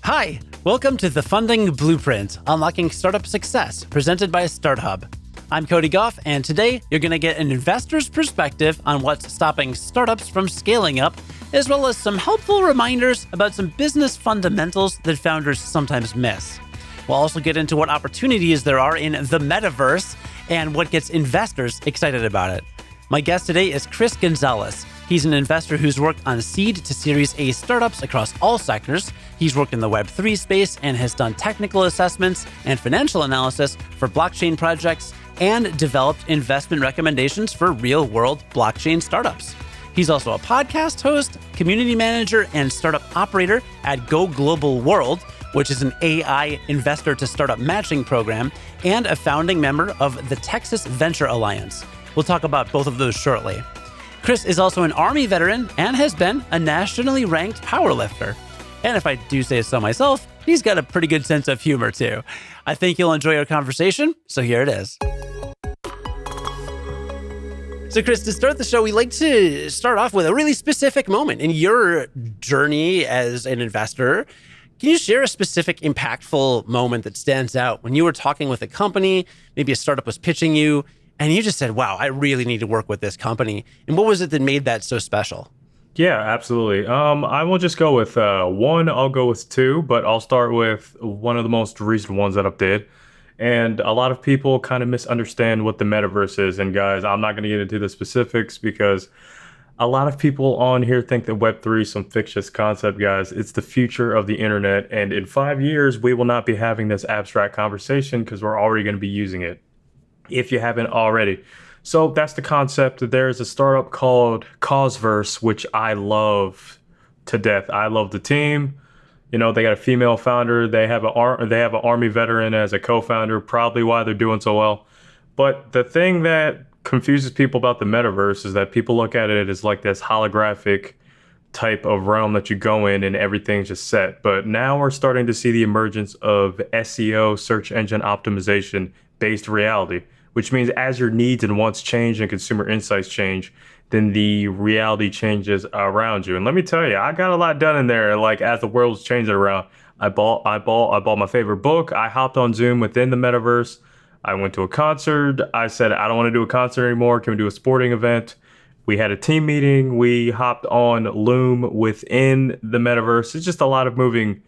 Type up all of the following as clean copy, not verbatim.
Hi, welcome to the Funding Blueprint, Unlocking Startup Success, presented by StartHub. I'm Cody Goff, and today you're going to get an investor's perspective on what's stopping startups from scaling up, as well as some helpful reminders about some business fundamentals that founders sometimes miss. We'll also get into what opportunities there are in the Metaverse and what gets investors excited about it. My guest today is Chris Gonzalez. He's an investor who's worked on seed to Series A startups across all sectors. He's worked in the Web3 space and has done technical assessments and financial analysis for blockchain projects and developed investment recommendations for real-world blockchain startups. He's also a podcast host, community manager, and startup operator at Go Global World, which is an AI investor to startup matching program, and a founding member of the Texas Venture Alliance. We'll talk about both of those shortly. Chris is also an Army veteran and has been a nationally ranked powerlifter. And if I do say so myself, he's got a pretty good sense of humor too. I think you'll enjoy our conversation, so here it is. So Chris, to start the show, we like to start off with a really specific moment in your journey as an investor. Can you share a specific impactful moment that stands out when you were talking with a company, maybe a startup was pitching you, and you just said, wow, I really need to work with this company? And what was it that made that so special? Yeah, absolutely. I won't just go with one, I'll go with two, but I'll start with one of the most recent ones that I did. And a lot of people kind of misunderstand what the metaverse is. And guys, I'm not going to get into the specifics because a lot of people on here think that Web3 is some fictitious concept, guys. It's the future of the internet. And in 5 years, we will not be having this abstract conversation because we're already going to be using it, if you haven't already. So that's the concept. There's a startup called Causeverse, which I love to death. I love the team. You know, they got a female founder. They have an Army veteran as a co-founder, probably why they're doing so well. But the thing that confuses people about the metaverse is that people look at it as like this holographic type of realm that you go in and everything's just set. But now we're starting to see the emergence of SEO, search engine optimization based reality, which means as your needs and wants change and consumer insights change, then the reality changes around you. And let me tell you, I got a lot done in there. Like as the world's changing around, I bought my favorite book. I hopped on Zoom within the metaverse. I went to a concert. I said, I don't want to do a concert anymore. Can we do a sporting event? We had a team meeting. We hopped on Loom within the metaverse. It's just a lot of moving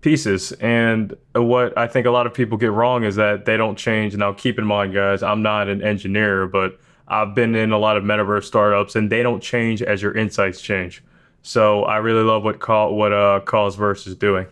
pieces. And what I think a lot of people get wrong is that they don't change. Now, keep in mind, guys, I'm not an engineer, but I've been in a lot of metaverse startups and they don't change as your insights change. So I really love what Causeverse is doing.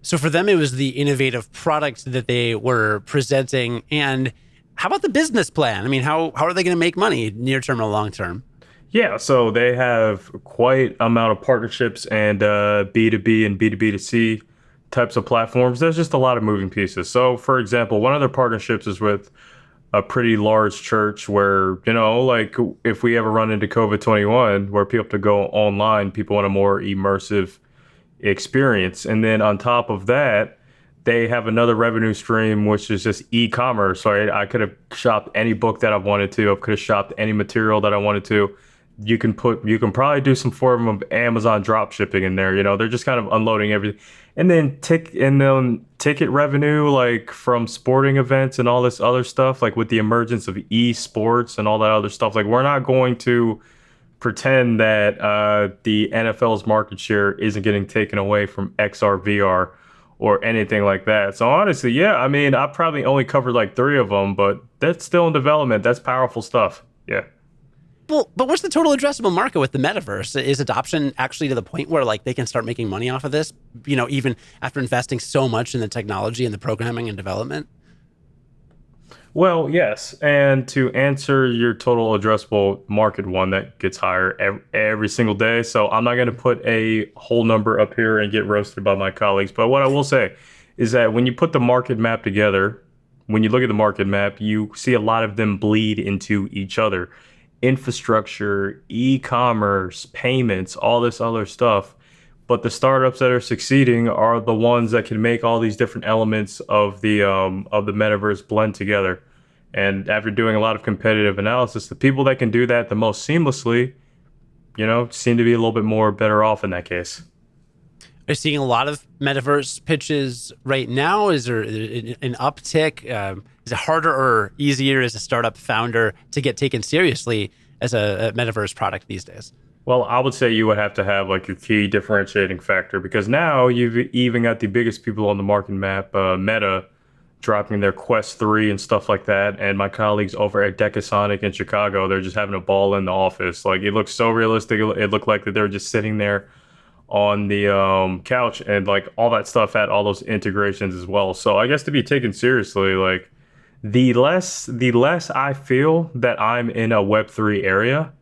So for them, it was the innovative product that they were presenting. And how about the business plan? I mean, how are they going to make money near term or long term? Yeah, so they have quite amount of partnerships and B2B and B2B2C types of platforms. There's just a lot of moving pieces. So for example, one of their partnerships is with a pretty large church where, you know, like if we ever run into COVID-21 where people have to go online, people want a more immersive experience. And then on top of that, they have another revenue stream, which is just e-commerce. So I could have shopped any book that I wanted to. I could have shopped any material that I wanted to. You can probably do some form of Amazon drop shipping in there. You know, they're just kind of unloading everything. And then ticket revenue, like from sporting events and all this other stuff, like with the emergence of esports and all that other stuff. Like we're not going to pretend that the NFL's market share isn't getting taken away from XR, VR, or anything like that. So honestly, yeah, I mean, I probably only covered like 3 of them, but that's still in development. That's powerful stuff. Yeah. Well, but what's the total addressable market with the metaverse? Is adoption actually to the point where like they can start making money off of this, you know, even after investing so much in the technology and the programming and development? Well, yes. And to answer your total addressable market one, that gets higher every single day. So I'm not going to put a whole number up here and get roasted by my colleagues. But what I will say is that when you put the market map together, when you look at the market map, you see a lot of them bleed into each other. Infrastructure, e-commerce, payments, all this other stuff. But the startups that are succeeding are the ones that can make all these different elements of the metaverse blend together. And after doing a lot of competitive analysis, the people that can do that the most seamlessly, you know, seem to be a little bit more better off in that case. Are you seeing a lot of metaverse pitches right now? Is there an uptick? Is it harder or easier as a startup founder to get taken seriously as a metaverse product these days? Well, I would say you would have to have like your key differentiating factor because now you've even got the biggest people on the market map, Meta, dropping their Quest 3 and stuff like that. And my colleagues over at Decasonic in Chicago, they're just having a ball in the office. Like it looks so realistic. It looked like that they're just sitting there on the couch and like all that stuff had all those integrations as well. So I guess to be taken seriously, like the less I feel that I'm in a Web3 area,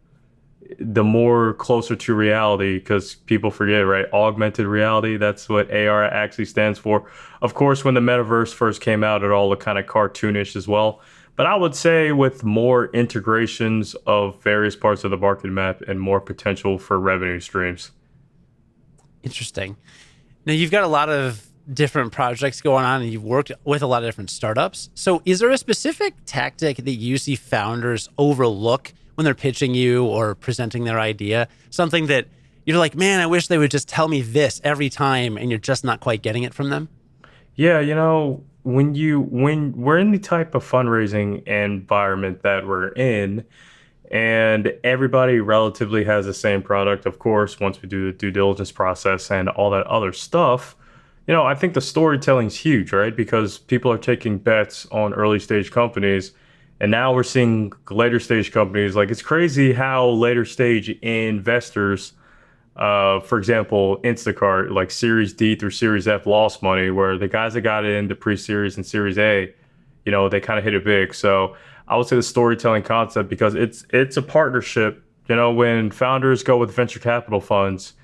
the more closer to reality, because people forget, right? Augmented reality, that's what AR actually stands for. Of course, when the metaverse first came out, it all looked kind of cartoonish as well. But I would say with more integrations of various parts of the market map and more potential for revenue streams. Interesting. Now, you've got a lot of different projects going on and you've worked with a lot of different startups. So is there a specific tactic that you see founders overlook when they're pitching you or presenting their idea? Something that you're like, man, I wish they would just tell me this every time, and you're just not quite getting it from them? Yeah, when we're in the type of fundraising environment that we're in, and everybody relatively has the same product, of course, once we do the due diligence process and all that other stuff, I think the storytelling's huge, right? Because people are taking bets on early stage companies, and now we're seeing later stage companies. Like it's crazy how later stage investors, for example, Instacart, like Series D through Series F lost money, where the guys that got into pre-series and Series A, they kind of hit it big. So I would say the storytelling concept, because it's a partnership. When founders go with venture capital funds,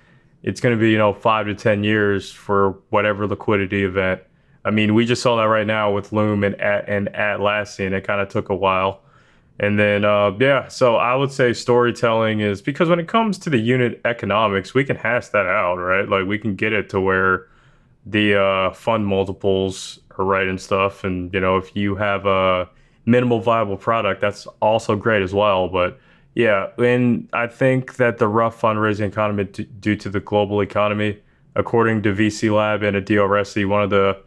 it's going to be 5 to 10 years for whatever liquidity event. I mean, we just saw that right now with Loom and Atlassian. It kind of took a while. And then, so I would say storytelling is, because when it comes to the unit economics, we can hash that out, right? Like we can get it to where the fund multiples are right and stuff. And, if you have a minimal viable product, that's also great as well. But yeah, and I think that the rough fundraising economy due to the global economy, according to VC Lab and a DRSC, one of the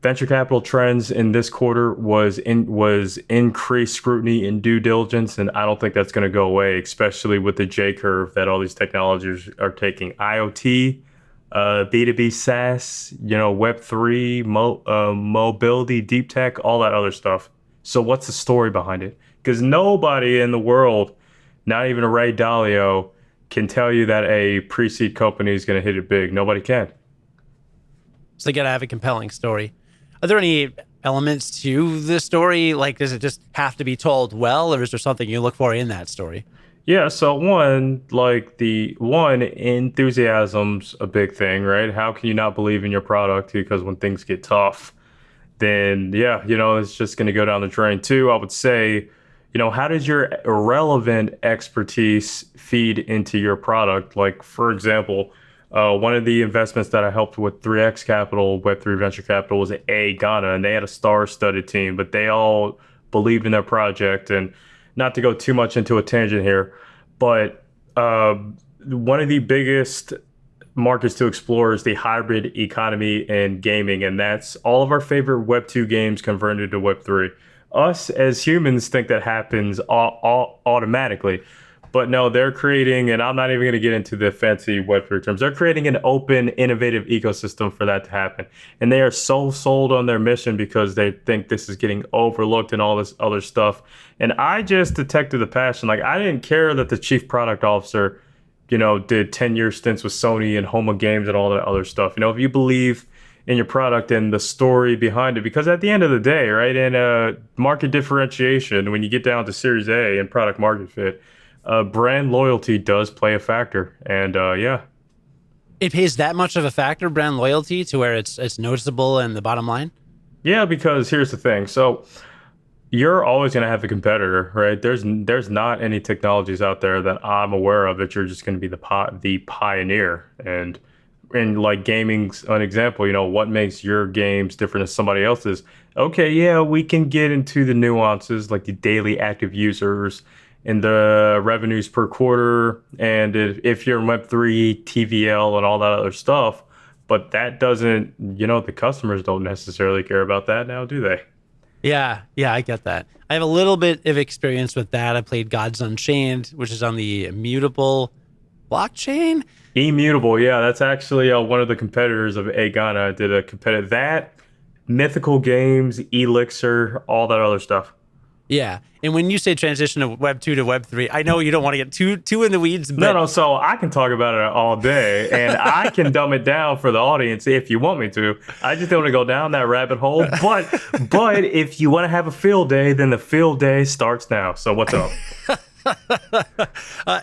venture capital trends in this quarter was increased scrutiny in due diligence, and I don't think that's going to go away, especially with the J curve that all these technologies are taking. IoT, B2B SaaS, Web3, mobility, deep tech, all that other stuff. So what's the story behind it? Because nobody in the world, not even a Ray Dalio, can tell you that a pre-seed company is going to hit it big. Nobody can. So they got to have a compelling story. Are there any elements to the story? Like, does it just have to be told well, or is there something you look for in that story? Yeah, so enthusiasm's a big thing, right? How can you not believe in your product? Because when things get tough, then it's just going to go down the drain. Two, I would say, how does your irrelevant expertise feed into your product? Like, for example, one of the investments that I helped with 3X Capital, Web3 Venture Capital, was A Ghana, and they had a star-studded team, but they all believed in their project. And not to go too much into a tangent here, but one of the biggest markets to explore is the hybrid economy and gaming, and that's all of our favorite Web2 games converted to Web3. Us as humans think that happens automatically. But no, they're creating, and I'm not even going to get into the fancy Web3 terms, they're creating an open, innovative ecosystem for that to happen. And they are so sold on their mission because they think this is getting overlooked and all this other stuff. And I just detected the passion. Like, I didn't care that the chief product officer, did 10-year stints with Sony and Homa Games and all that other stuff. If you believe in your product and the story behind it, because at the end of the day, right, in market differentiation, when you get down to Series A and product market fit, brand loyalty does play a factor. And It pays that much of a factor, brand loyalty, to where it's noticeable in the bottom line? Yeah, because here's the thing. So you're always going to have a competitor, right? There's not any technologies out there that I'm aware of that you're just going to be the pioneer. And like gaming's an example, what makes your games different than somebody else's? Okay, yeah, we can get into the nuances like the daily active users and the revenues per quarter, and if you're in Web3, TVL, and all that other stuff. But that doesn't, the customers don't necessarily care about that now, do they? Yeah, I get that. I have a little bit of experience with that. I played Gods Unchained, which is on the immutable blockchain. Immutable, yeah, that's actually one of the competitors of Agana. Did a competitive that mythical games, Elixir, all that other stuff. Yeah, and when you say transition of Web 2 to Web 3, I know you don't want to get too in the weeds, but No, so I can talk about it all day, and I can dumb it down for the audience if you want me to. I just don't want to go down that rabbit hole. But if you want to have a field day, then the field day starts now. So what's up?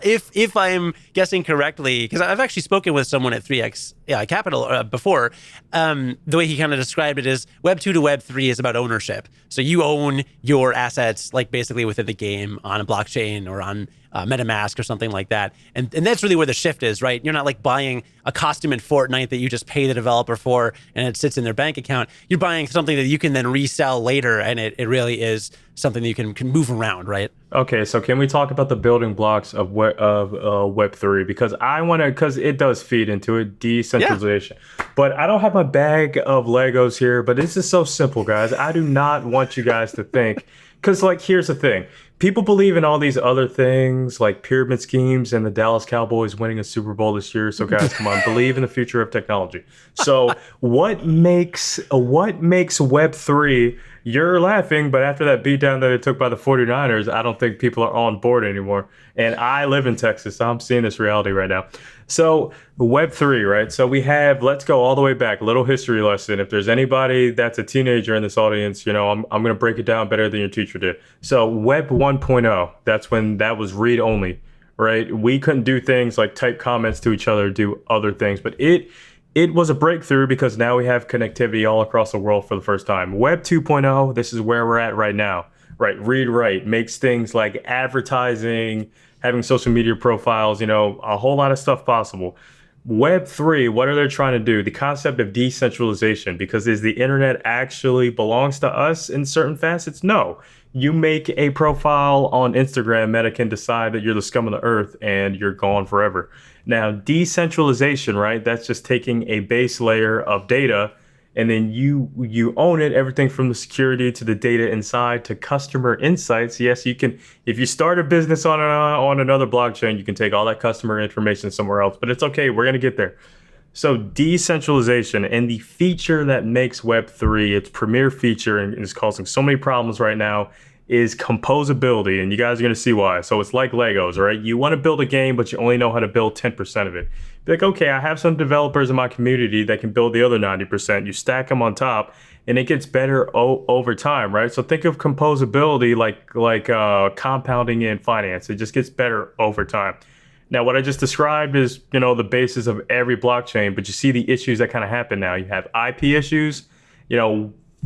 If I'm guessing correctly, because I've actually spoken with someone at 3x Capital before, the way he kind of described it is Web 2 to Web 3 is about ownership. So you own your assets, like basically within the game on a blockchain or on MetaMask or something like that. And that's really where the shift is, right? You're not like buying a costume in Fortnite that you just pay the developer for and it sits in their bank account. You're buying something that you can then resell later, and it really is something that you can move around, right? Okay, so can we talk about the building blocks of Web3? Because it does feed into it, decentralization. Yeah. But I don't have my bag of Legos here, but this is so simple, guys. I do not want you guys to think, because here's the thing. People believe in all these other things like pyramid schemes and the Dallas Cowboys winning a Super Bowl this year. So guys, come on, believe in the future of technology. So what makes Web3, you're laughing, but after that beatdown that it took by the 49ers, I don't think people are on board anymore. And I live in Texas, so I'm seeing this reality right now. So Web3, right? So let's go all the way back, a little history lesson. If there's anybody that's a teenager in this audience, I'm going to break it down better than your teacher did. So Web 1.0, that's when that was read only, right? We couldn't do things like type comments to each other, do other things, but it was a breakthrough because now we have connectivity all across the world for the first time. Web 2.0, this is where we're at right now, right? Read, write, makes things like advertising, having social media profiles, a whole lot of stuff possible. Web 3, what are they trying to do? The concept of decentralization, because is the internet actually belongs to us in certain facets? No. You make a profile on Instagram, Meta can decide that you're the scum of the earth and you're gone forever. Now, decentralization, right? That's just taking a base layer of data and then you own it, everything from the security to the data inside to customer insights. Yes, you can, if you start a business on another blockchain, you can take all that customer information somewhere else, but it's okay. We're going to get there. So decentralization and the feature that makes Web3 its premier feature and is causing so many problems right now is composability, and you guys are going to see why. So it's like Legos, right? You want to build a game, but you only know how to build 10% of it. Be like, okay, I have some developers in my community that can build the other 90%. You stack them on top, and it gets better over time, right? So think of composability like compounding in finance. It just gets better over time. Now, what I just described is, the basis of every blockchain, but you see the issues that kind of happen now. You have IP issues.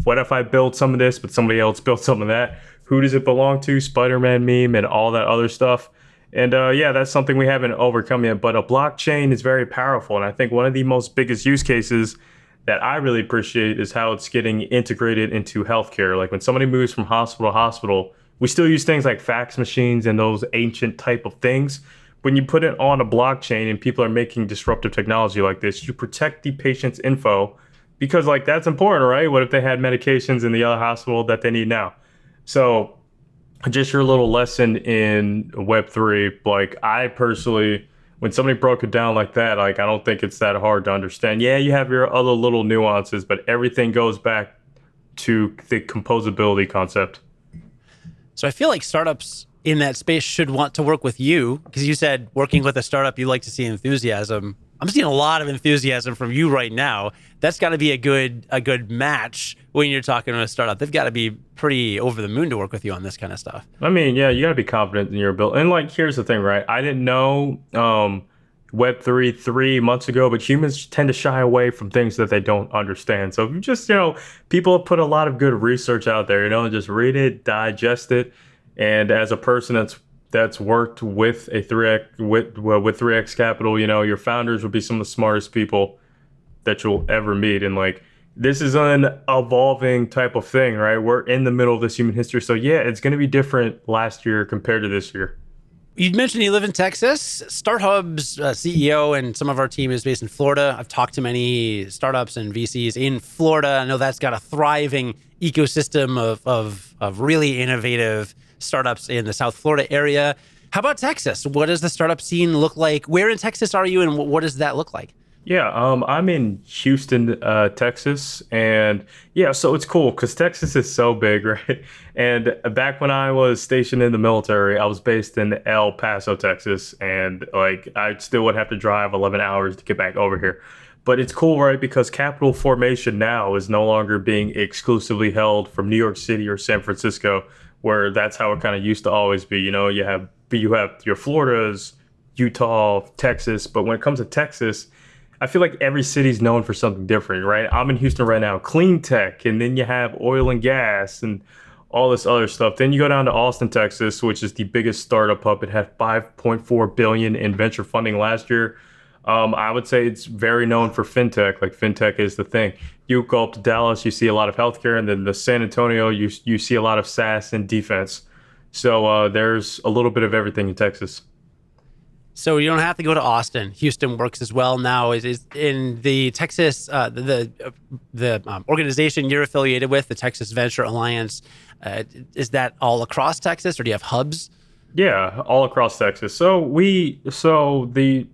What if I build some of this, but somebody else built some of that? Who does it belong to? Spider-Man meme and all that other stuff. And that's something we haven't overcome yet. But a blockchain is very powerful. And I think one of the most biggest use cases that I really appreciate is how it's getting integrated into healthcare. Like when somebody moves from hospital to hospital, we still use things like fax machines and those ancient type of things. When you put it on a blockchain and people are making disruptive technology like this, you protect the patient's info because that's important, right? What if they had medications in the other hospital that they need now? So just your little lesson in Web3, I personally, when somebody broke it down like that, I don't think it's that hard to understand. Yeah, you have your other little nuances, but everything goes back to the composability concept. So I feel like startups in that space should want to work with you, because you said working with a startup, you like to see enthusiasm. I'm seeing a lot of enthusiasm from you right now. That's got to be a good match when you're talking to a startup. They've got to be pretty over the moon to work with you on this kind of stuff. I mean, yeah, you got to be confident in your ability. And here's the thing, right? I didn't know Web3 3 months ago, but humans tend to shy away from things that they don't understand. So if you just, people have put a lot of good research out there, just read it, digest it. And as a person that's worked with a 3x with 3x Capital, your founders would be some of the smartest people that you'll ever meet. And this is an evolving type of thing, right? We're in the middle of this human history. So yeah, it's going to be different last year compared to this year. You mentioned you live in Texas. StartHub's CEO and some of our team is based in Florida. I've talked to many startups and VCs in Florida. I know that's got a thriving ecosystem of really innovative startups in the South Florida area. How about Texas? What does the startup scene look like? Where in Texas are you, and what does that look like? Yeah, I'm in Houston, Texas, and yeah, so it's cool because Texas is so big, right? And back when I was stationed in the military, I was based in El Paso, Texas, and like I still would have to drive 11 hours to get back over here. But it's cool, right? Because capital formation now is no longer being exclusively held from New York City or San Francisco, where that's how it kind of used to always be. You have your Floridas, Utah, Texas, but when it comes to Texas, I feel like every city's known for something different, right? I'm in Houston right now, clean tech, and then you have oil and gas and all this other stuff. Then you go down to Austin, Texas, which is the biggest startup hub. It had 5.4 billion in venture funding last year. I would say it's very known for fintech. Like fintech is the thing. You go up to Dallas, you see a lot of healthcare, and then the San Antonio, you see a lot of SaaS and defense. So there's a little bit of everything in Texas. So you don't have to go to Austin. Houston works as well now. Is in the Texas the organization you're affiliated with, the Texas Venture Alliance. Is that all across Texas, or do you have hubs? Yeah, all across Texas. So the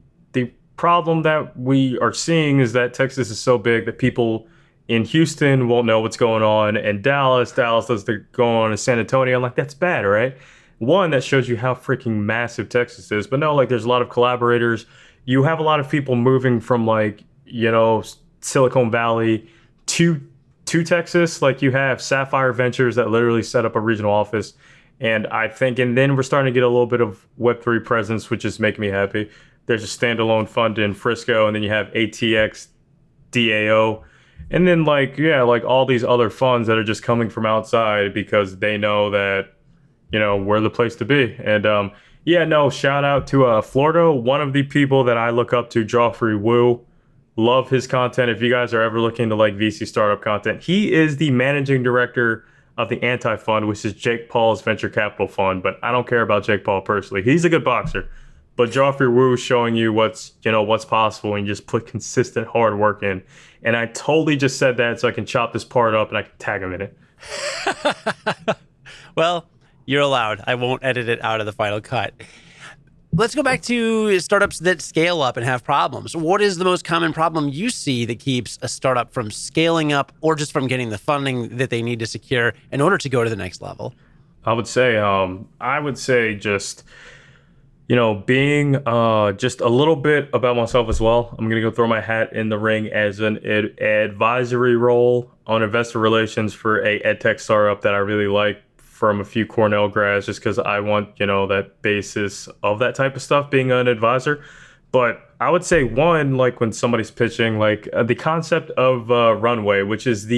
problem that we are seeing is that Texas is so big that people in Houston won't know what's going on, and Dallas does the going on in San Antonio. I'm like, that's bad, right? One, that shows you how freaking massive Texas is. But no, like there's a lot of collaborators. You have a lot of people moving from like, Silicon Valley to Texas. Like you have Sapphire Ventures that literally set up a regional office. And then we're starting to get a little bit of Web3 presence, which is making me happy. There's a standalone fund in Frisco, and then you have ATX, DAO. And then like all these other funds that are just coming from outside because they know that we're the place to be. And shout out to Florida. One of the people that I look up to, Joffrey Wu, love his content. If you guys are ever looking to like VC startup content, he is the managing director of the Anti Fund, which is Jake Paul's venture capital fund. But I don't care about Jake Paul personally. He's a good boxer. But Joffrey Wu is showing you what's possible, and you just put consistent hard work in. And I totally just said that so I can chop this part up and I can tag him in it. Well, you're allowed. I won't edit it out of the final cut. Let's go back to startups that scale up and have problems. What is the most common problem you see that keeps a startup from scaling up or just from getting the funding that they need to secure in order to go to the next level? I would say just being just a little bit about myself as well. I'm going to go throw my hat in the ring as an advisory role on investor relations for a edtech startup that I really like from a few Cornell grads, just because I want, that basis of that type of stuff, being an advisor. But I would say one, like when somebody's pitching, like the concept of runway, which is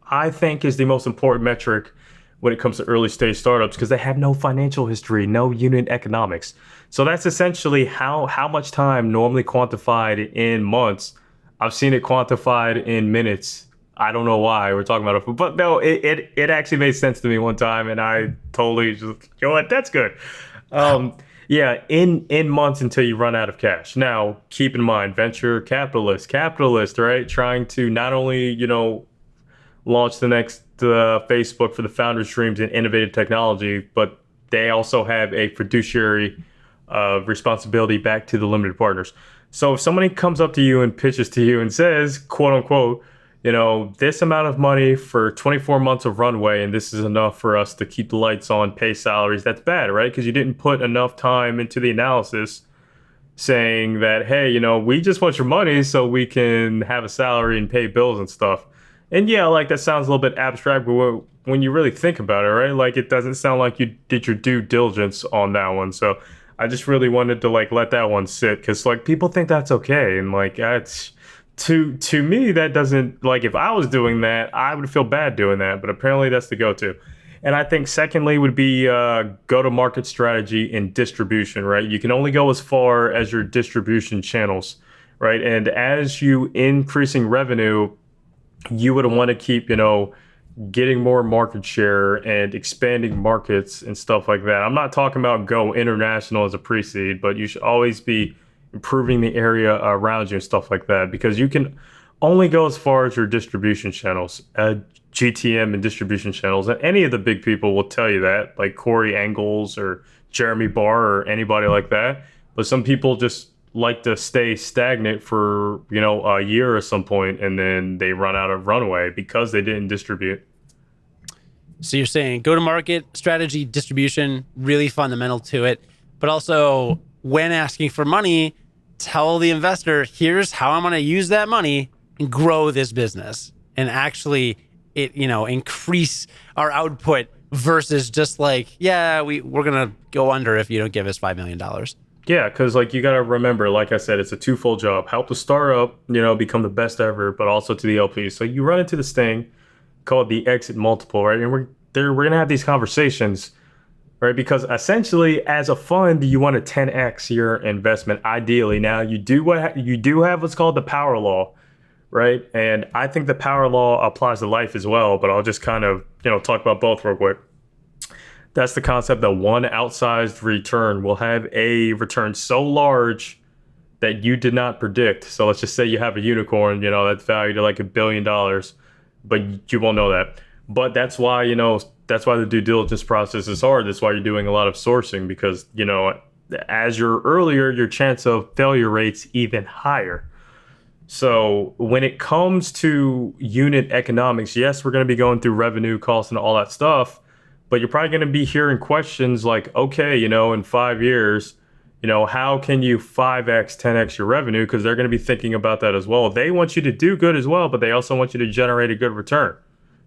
I think is the most important metric when it comes to early stage startups, because they have no financial history, no unit economics. So that's essentially how much time normally quantified in months. I've seen it quantified in minutes. I don't know why we're talking about it, but no, it actually made sense to me one time, and I totally just, what, that's good. Yeah, in months until you run out of cash. Now, keep in mind, venture capitalist, right? Trying to not only, launch the next Facebook for the founders' dreams in innovative technology, but they also have a fiduciary responsibility back to the limited partners. So if somebody comes up to you and pitches to you and says, quote unquote, this amount of money for 24 months of runway, and this is enough for us to keep the lights on, pay salaries, that's bad, right? Because you didn't put enough time into the analysis saying that, hey, we just want your money so we can have a salary and pay bills and stuff. And yeah, like that sounds a little bit abstract, but when you really think about it, right? Like it doesn't sound like you did your due diligence on that one. So I just really wanted to like let that one sit, because like people think that's okay, and like that's to me that doesn't, like if I was doing that, I would feel bad doing that, but apparently that's the go-to. And I think secondly would be go-to-market strategy and distribution, right? You can only go as far as your distribution channels, right? And as you increasing revenue, you would want to keep, getting more market share and expanding markets and stuff like that. I'm not talking about go international as a pre-seed, but you should always be improving the area around you and stuff like that, because you can only go as far as your distribution channels, GTM and distribution channels. And any of the big people will tell you that, like Corey Engels or Jeremy Barr or anybody like that. But some people just like to stay stagnant for, a year or some point, and then they run out of runway because they didn't distribute. So you're saying go-to-market strategy, distribution, really fundamental to it, but also when asking for money, tell the investor, here's how I'm going to use that money and grow this business and actually increase our output versus just like, we're going to go under if you don't give us $5 million. Yeah, because you got to remember, like I said, it's a twofold job. Help the startup, become the best ever, but also to the LPs. So you run into this thing called the exit multiple, right? And we're going to have these conversations, right? Because essentially, as a fund, you want to 10x your investment, ideally. Now, you do have what's called the power law, right? And I think the power law applies to life as well, but I'll just kind of, talk about both real quick. That's the concept that one outsized return will have a return so large that you did not predict. So let's just say you have a unicorn, that's valued at like $1 billion, but you won't know that. But that's why, that's why the due diligence process is hard. That's why you're doing a lot of sourcing, because, as you're earlier, your chance of failure rate's even higher. So when it comes to unit economics, yes, we're going to be going through revenue, costs, and all that stuff. But you're probably going to be hearing questions like, okay, in 5 years, how can you 5x, 10x your revenue? Because they're going to be thinking about that as well. They want you to do good as well, but they also want you to generate a good return.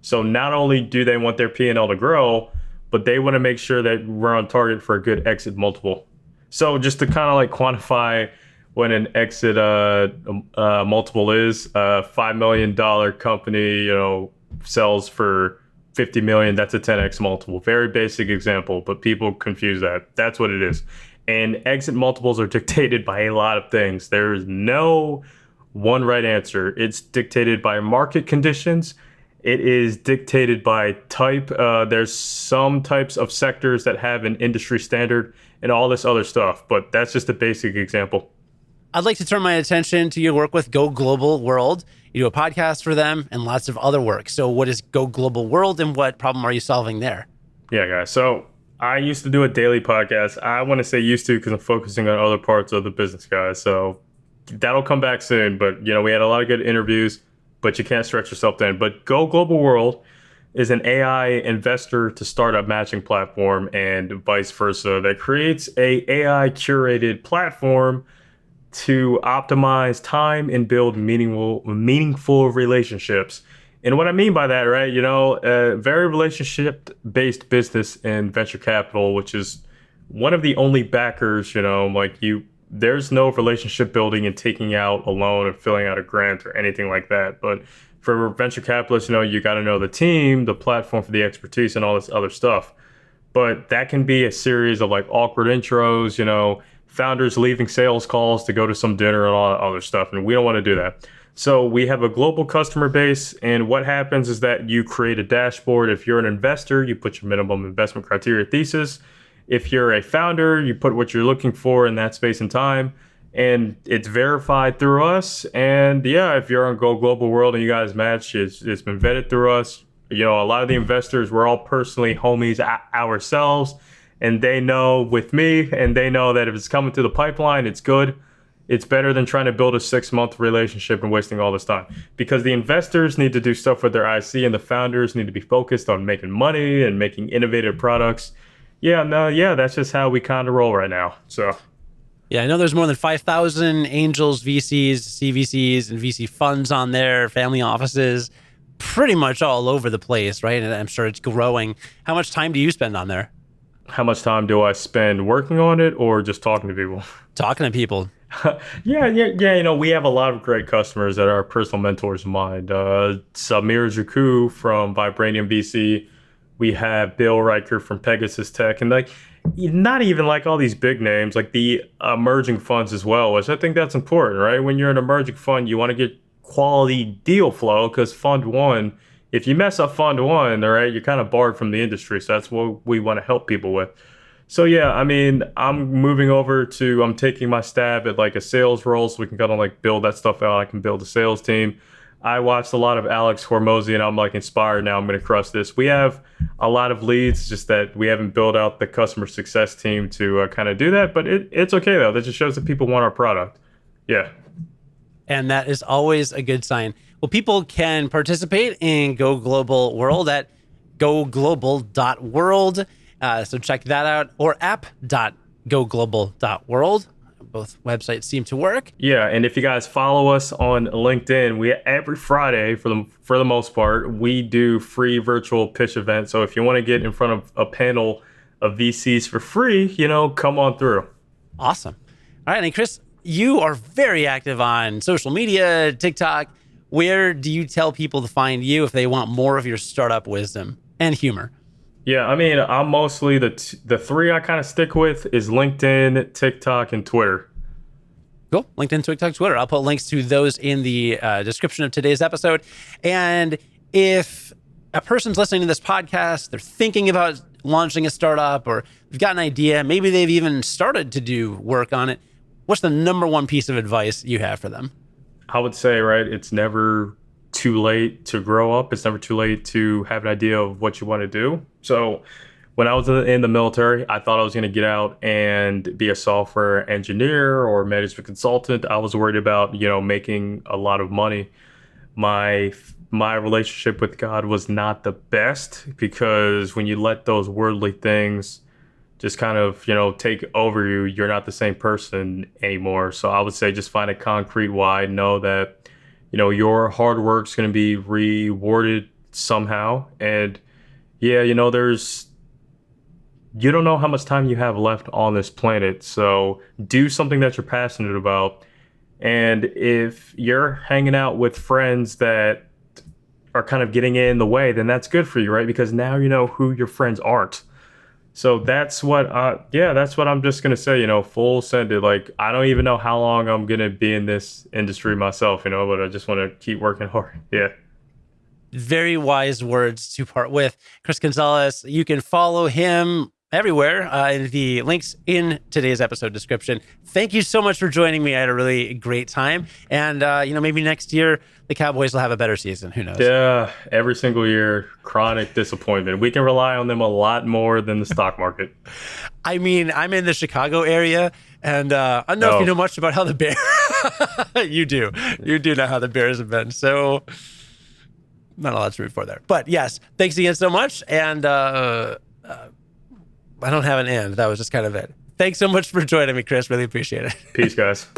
So not only do they want their P&L to grow, but they want to make sure that we're on target for a good exit multiple. So just to kind of quantify what an exit multiple is, a $5 million company, sells for 50 million, that's a 10x multiple. Very basic example, but people confuse that. That's what it is. And exit multiples are dictated by a lot of things. There's no one right answer. It's dictated by market conditions. It is dictated by type. There's some types of sectors that have an industry standard and all this other stuff, but that's just a basic example. I'd like to turn my attention to your work with Go Global World. You do a podcast for them and lots of other work. So what is Go Global World and what problem are you solving there? Yeah, guys. So I used to do a daily podcast. I want to say used to because I'm focusing on other parts of the business, guys. So that'll come back soon. But, we had a lot of good interviews, but you can't stretch yourself thin. But Go Global World is an AI investor to startup matching platform and vice versa that creates a AI curated platform to optimize time and build meaningful relationships. And what I mean by that, right, very relationship-based business and venture capital, which is one of the only backers, there's no relationship building and taking out a loan and filling out a grant or anything like that. But for venture capitalists, you got to know the team, the platform for the expertise and all this other stuff. But that can be a series of awkward intros, founders leaving sales calls to go to some dinner and all that other stuff. And we don't want to do that. So we have a global customer base. And what happens is that you create a dashboard. If you're an investor, you put your minimum investment criteria thesis. If you're a founder, you put what you're looking for in that space and time. And it's verified through us. And if you're on Go Global World and you guys match, it's been vetted through us. A lot of the investors, we're all personally homies ourselves. And they know with me, and they know that if it's coming through the pipeline, it's good. It's better than trying to build a 6-month relationship and wasting all this time. Because the investors need to do stuff with their IC, and the founders need to be focused on making money and making innovative products. That's just how we kind of roll right now. So, yeah, I know there's more than 5,000 angels, VCs, CVCs, and VC funds on there, family offices, pretty much all over the place, right? And I'm sure it's growing. How much time do you spend on there? How much time do I spend working on it or just talking to people? Talking to people. Yeah. We have a lot of great customers that are personal mentors of mine. Samir Zaku from Vibranium VC. We have Bill Riker from Pegasus Tech. And not even all these big names, the emerging funds as well, which I think that's important, right? When you're an emerging fund, you want to get quality deal flow because fund one if you mess up fund one, all right, you're kind of barred from the industry. So that's what we want to help people with. So yeah, I mean, I'm taking my stab at like a sales role so we can kind of like build that stuff out. I can build a sales team. I watched a lot of Alex Hormozy and I'm like inspired now. I'm going to crush this. We have a lot of leads, just that we haven't built out the customer success team to kind of do that. But it's okay though. That just shows that people want our product. Yeah. And that is always a good sign. Well, people can participate in Go Global World at goglobal.world. So check that out, or app.goglobal.world. Both websites seem to work. Yeah, and if you guys follow us on LinkedIn, every Friday, for the most part, we do free virtual pitch events. So if you want to get in front of a panel of VCs for free, come on through. Awesome. All right, and Chris, you are very active on social media, TikTok. Where do you tell people to find you if they want more of your startup wisdom and humor? Yeah, I mean, I'm mostly the three I kind of stick with is LinkedIn, TikTok, and Twitter. Cool. LinkedIn, TikTok, Twitter. I'll put links to those in the description of today's episode. And if a person's listening to this podcast, they're thinking about launching a startup, or they've got an idea, maybe they've even started to do work on it, what's the number one piece of advice you have for them? I would say, right, it's never too late to grow up. It's never too late to have an idea of what you want to do. So when I was in the military, I thought I was going to get out and be a software engineer or management consultant. I was worried about, making a lot of money. My relationship with God was not the best, because when you let those worldly things just kind of, take over you, you're not the same person anymore. So I would say just find a concrete why, know that your hard work's going to be rewarded somehow. And yeah, you don't know how much time you have left on this planet. So do something that you're passionate about. And if you're hanging out with friends that are kind of getting in the way, then that's good for you, right? Because now you know who your friends aren't. So that's what I'm just going to say, full sended. Like, I don't even know how long I'm going to be in this industry myself, but I just want to keep working hard. Yeah. Very wise words to part with. Chris Gonzalez, you can follow him everywhere in the links in today's episode description. Thank you so much for joining me. I had a really great time. And, maybe next year the Cowboys will have a better season. Who knows? Yeah, every single year, chronic disappointment. We can rely on them a lot more than the stock market. I mean, I'm in the Chicago area, and I don't know if you know much about how the Bears... You do. You do know how the Bears have been. So not a lot to root for there. But yes, thanks again so much. And I don't have an end. That was just kind of it. Thanks so much for joining me, Chris. Really appreciate it. Peace, guys.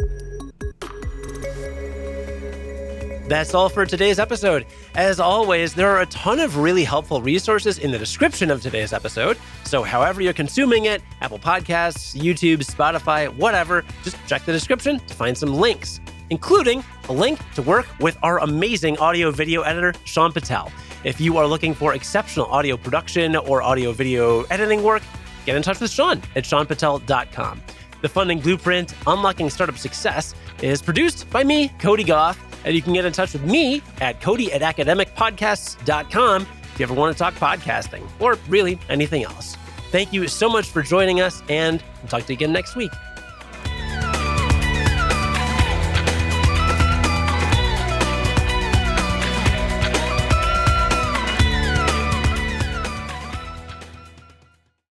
That's all for today's episode. As always, there are a ton of really helpful resources in the description of today's episode. So however you're consuming it, Apple Podcasts, YouTube, Spotify, whatever, just check the description to find some links, including a link to work with our amazing audio video editor, Sean Patel. If you are looking for exceptional audio production or audio video editing work, get in touch with Sean at seanpatel.com. The Funding Blueprint, Unlocking Startup Success, is produced by me, Cody Goff, and you can get in touch with me at cody@academicpodcasts.com if you ever want to talk podcasting or really anything else. Thank you so much for joining us, and we'll talk to you again next week.